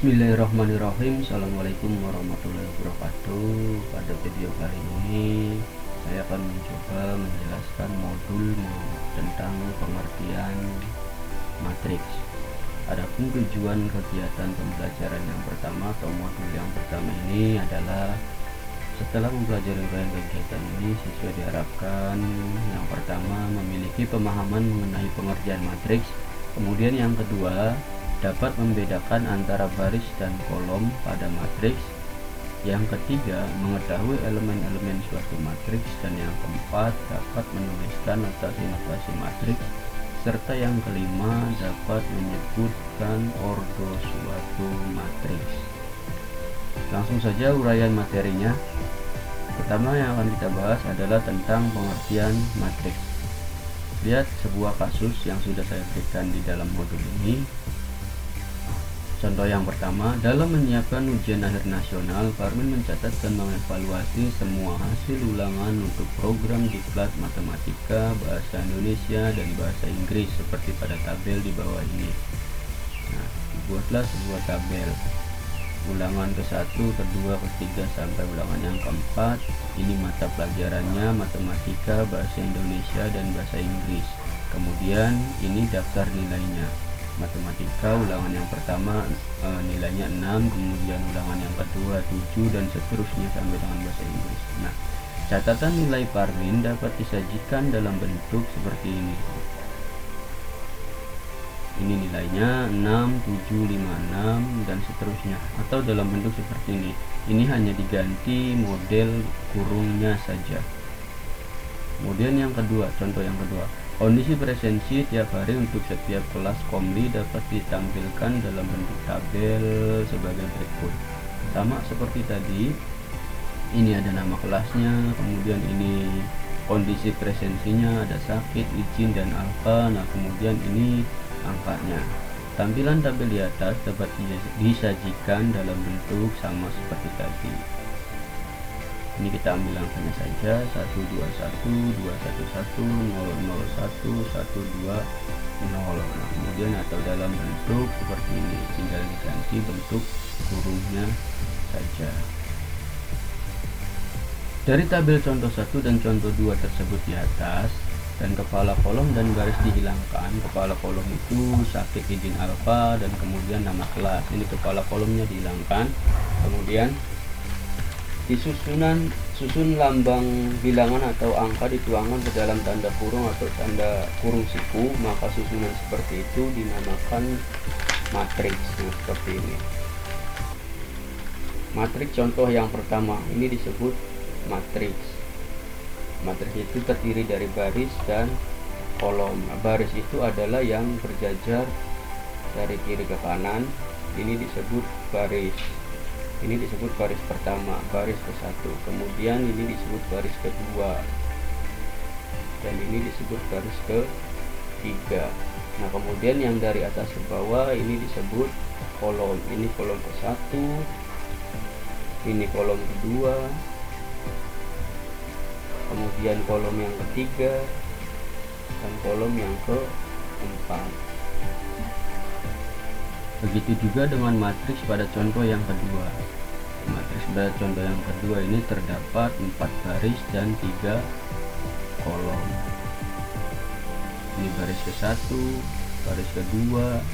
Bismillahirrahmanirrahim. Assalamualaikum warahmatullahi wabarakatuh. Pada video kali ini saya akan mencoba menjelaskan modul tentang pengertian matriks. Adapun tujuan kegiatan pembelajaran yang pertama atau modul yang pertama ini adalah setelah mempelajari kegiatan ini, siswa diharapkan yang pertama memiliki pemahaman mengenai pengertian matriks, kemudian yang kedua dapat membedakan antara baris dan kolom pada matriks, yang ketiga mengetahui elemen-elemen suatu matriks, dan yang keempat dapat menuliskan notasi-notasi matriks, serta yang kelima dapat menyebutkan ordo suatu matriks. Langsung saja uraian materinya. Pertama yang akan kita bahas adalah tentang pengertian matriks. Lihat sebuah kasus yang sudah saya berikan di dalam modul ini. Contoh yang pertama, dalam menyiapkan ujian akhir nasional, Parmin mencatat dan mengevaluasi semua hasil ulangan untuk program diklat matematika, bahasa Indonesia, dan bahasa Inggris seperti pada tabel di bawah ini. Nah, dibuatlah sebuah tabel. Ulangan ke-1, ke-2, ke-3, sampai ulangan yang ke-4. Ini mata pelajarannya matematika, bahasa Indonesia, dan bahasa Inggris. Kemudian ini daftar nilainya. Matematika ulangan yang pertama nilainya 6, kemudian ulangan yang kedua 7, dan seterusnya sampai dengan bahasa Inggris. Nah, catatan nilai Parmin dapat disajikan dalam bentuk seperti ini. Ini nilainya 6, 7, 5, 6, dan seterusnya, atau dalam bentuk seperti ini. Ini hanya diganti model kurungnya saja. Kemudian yang kedua, contoh yang kedua, kondisi presensi tiap hari untuk setiap kelas komli dapat ditampilkan dalam bentuk tabel sebagai berikut. Sama seperti tadi, ini ada nama kelasnya, kemudian ini kondisi presensinya, ada sakit, izin, dan alfa. Nah, kemudian ini angkanya. Tampilan tabel di atas dapat disajikan dalam bentuk sama seperti tadi. Ini kita ambil angkanya saja, 121, 211, 001, 120. Nah, kemudian atau dalam bentuk seperti ini, tinggal diganti bentuk kurungnya saja. Dari tabel contoh 1 dan contoh 2 tersebut di atas, dan kepala kolom dan garis dihilangkan. Kepala kolom itu sakit, izin, alfa, dan kemudian nama kelas. Ini kepala kolomnya dihilangkan. Kemudian di susun lambang bilangan atau angka dituangkan ke dalam tanda kurung atau tanda kurung siku, maka susunan seperti itu dinamakan matriks. Nah, seperti ini. Matriks contoh yang pertama ini disebut matriks. Matriks itu terdiri dari baris dan kolom. Nah, baris itu adalah yang berjajar dari kiri ke kanan. Ini disebut baris. Ini disebut baris pertama, baris ke-1. Kemudian ini disebut baris kedua, dan ini disebut baris ke-3. Nah, kemudian yang dari atas ke bawah ini disebut kolom. Ini kolom ke-1, ini kolom kedua, kemudian kolom yang ketiga, dan kolom yang keempat. Begitu juga dengan matriks pada contoh yang kedua. Matriks pada contoh yang kedua ini terdapat 4 baris dan 3 kolom. Ini baris ke-1, baris kedua,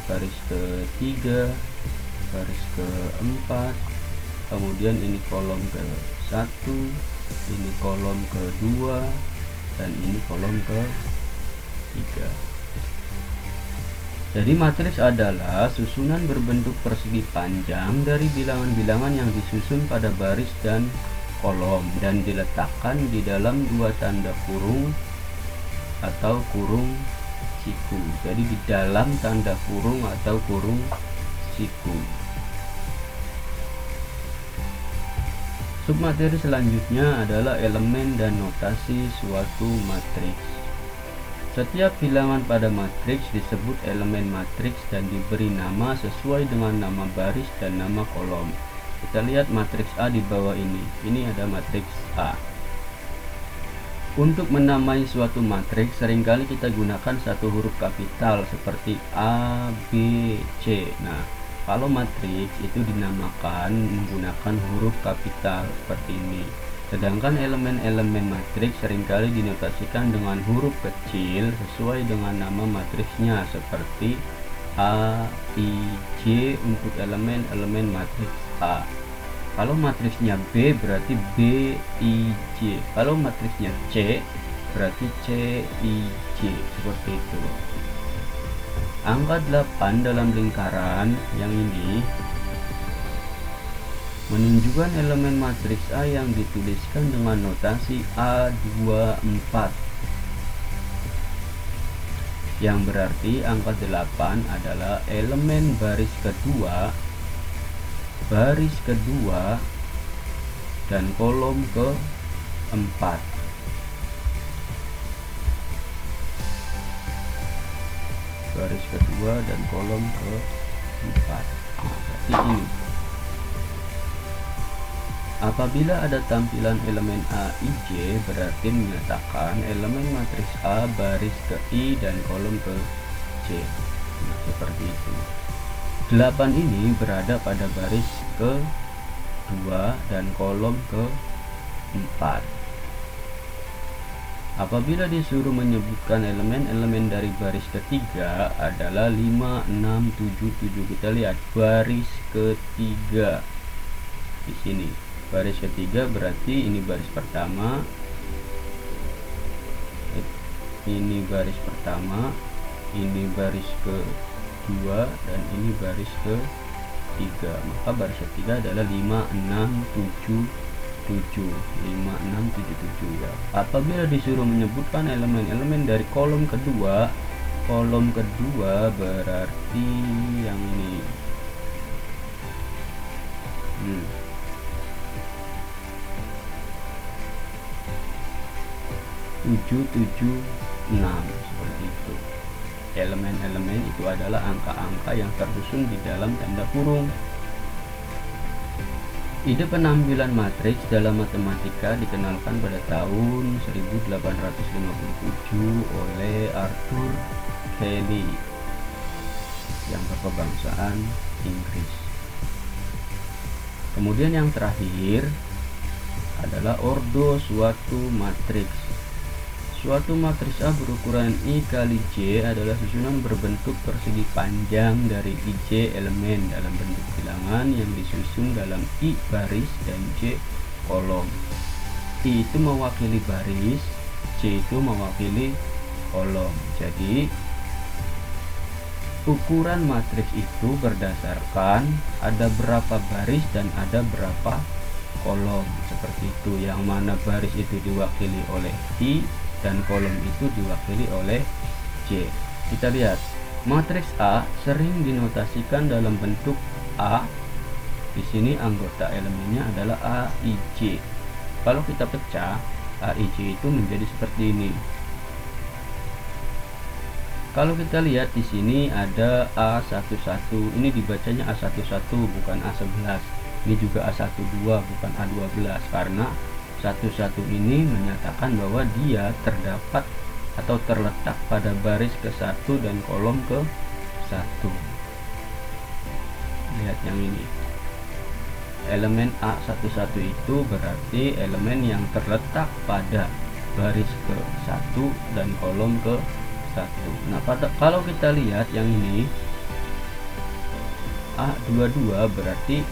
baris ke-3, baris ke-4, kemudian ini kolom ke-1, ini kolom kedua, dan ini kolom ke-3. Jadi matriks adalah susunan berbentuk persegi panjang dari bilangan-bilangan yang disusun pada baris dan kolom dan diletakkan di dalam dua tanda kurung atau kurung siku. Jadi di dalam tanda kurung atau kurung siku. Submateri selanjutnya adalah elemen dan notasi suatu matriks. Setiap bilangan pada matriks disebut elemen matriks dan diberi nama sesuai dengan nama baris dan nama kolom. Kita lihat matriks A di bawah ini. Ini ada matriks A. Untuk menamai suatu matriks seringkali kita gunakan satu huruf kapital seperti A, B, C. Nah, kalau matriks itu dinamakan menggunakan huruf kapital seperti ini. Sedangkan elemen-elemen matriks seringkali dinotasikan dengan huruf kecil sesuai dengan nama matriksnya seperti A, I, J untuk elemen-elemen matriks A. Kalau matriksnya B berarti B, I, J. Kalau matriksnya C berarti C, I, J. Seperti itu. Angka 8 dalam lingkaran yang ini menunjukkan elemen matriks A yang dituliskan dengan notasi A24. Yang berarti angka 8 adalah elemen baris kedua dan kolom keempat. Baris kedua dan kolom keempat. Seperti ini. Apabila ada tampilan elemen A, I, J berarti menyatakan elemen matriks A baris ke I dan kolom ke J. Nah, seperti itu. 8 ini berada pada baris ke-2 dan kolom ke-4. Apabila disuruh menyebutkan elemen-elemen dari baris ketiga adalah 5, 6, 7, 7. Kita lihat baris ketiga. Di sini baris ketiga berarti ini baris pertama. Ini baris pertama, ini baris ke-2 dan ini baris ke-3. Maka baris ketiga adalah 5, 6, 7, 7. 5, 6, 7, 7 ya. Apabila disuruh menyebutkan elemen-elemen dari kolom kedua berarti yang ini. 7, 7, 6 seperti itu. Elemen-elemen itu adalah angka-angka yang tersusun di dalam tanda kurung. Ide penampilan matriks dalam matematika dikenalkan pada tahun 1857 oleh Arthur Cayley yang berkebangsaan Inggris. Kemudian yang terakhir adalah ordo suatu matriks. Suatu matriks A berukuran I kali J adalah susunan berbentuk persegi panjang dari IJ elemen dalam bentuk bilangan yang disusun dalam I baris dan J kolom. I itu mewakili baris, J itu mewakili kolom. Jadi ukuran matriks itu berdasarkan ada berapa baris dan ada berapa kolom. Seperti itu, yang mana baris itu diwakili oleh I dan kolom itu diwakili oleh J. Kita lihat, matriks A sering dinotasikan dalam bentuk A. Di sini anggota elemennya adalah A, I, J. Kalau kita pecah, A, I, J itu menjadi seperti ini. Kalau kita lihat di sini ada A11. Ini dibacanya A11 bukan A11. Ini juga A12 bukan A12 karena 11 ini menyatakan bahwa dia terdapat atau terletak pada baris ke-1 dan kolom ke-1. Lihat yang ini. Elemen A11 itu berarti elemen yang terletak pada baris ke-1 dan kolom ke-1. Nah, kalau kita lihat yang ini A22 berarti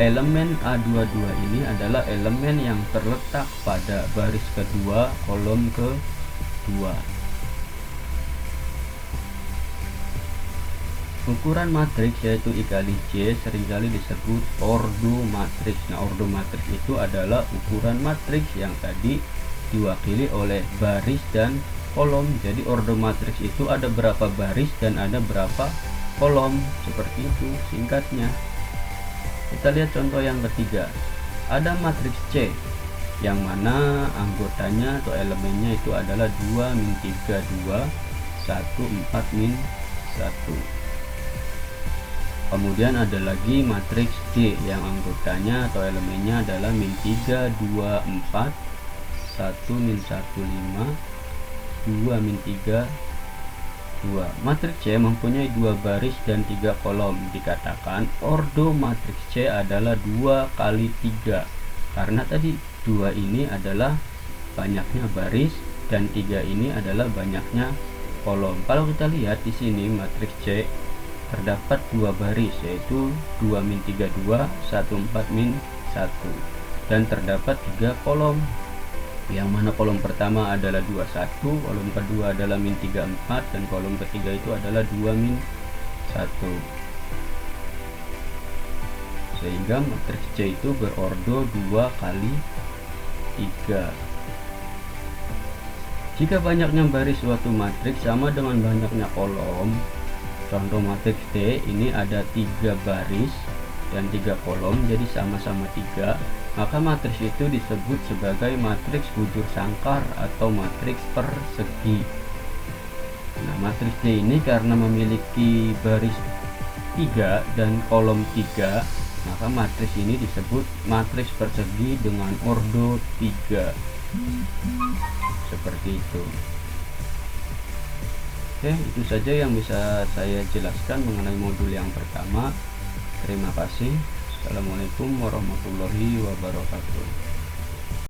elemen A22 ini adalah elemen yang terletak pada baris kedua kolom ke-2. Ukuran matriks yaitu I kali J seringkali disebut ordo matriks. Nah, ordo matriks itu adalah ukuran matriks yang tadi diwakili oleh baris dan kolom. Jadi ordo matriks itu ada berapa baris dan ada berapa kolom. Seperti itu singkatnya. Kita lihat contoh yang ketiga. Ada matriks C yang mana anggotanya atau elemennya itu adalah 2, min 3, 2, 1, 4, min 1. Kemudian ada lagi matriks D yang anggotanya atau elemennya adalah min 3, 2, 4, 1 min 1 5, 2 min 3 2. Matriks C mempunyai 2 baris dan 3 kolom. Dikatakan ordo matriks C adalah 2 kali 3, karena tadi 2 ini adalah banyaknya baris dan 3 ini adalah banyaknya kolom. Kalau kita lihat di sini matriks C terdapat 2 baris, yaitu 2 min 3 2, 1 4 min 1, dan terdapat 3 kolom. Yang mana kolom pertama adalah 21, kolom kedua adalah min 34, dan kolom ketiga itu adalah 2 min 1. Sehingga matriks C itu berordo 2 kali 3. Jika banyaknya baris suatu matriks sama dengan banyaknya kolom, contoh matriks D ini ada 3 baris dan 3 kolom, jadi sama-sama 3, maka matriks itu disebut sebagai matriks bujur sangkar atau matriks persegi. Nah, matriks D ini karena memiliki baris 3 dan kolom 3, maka matriks ini disebut matriks persegi dengan ordo 3. Seperti itu. Oke, itu saja yang bisa saya jelaskan mengenai modul yang pertama. Terima kasih. Assalamualaikum warahmatullahi wabarakatuh.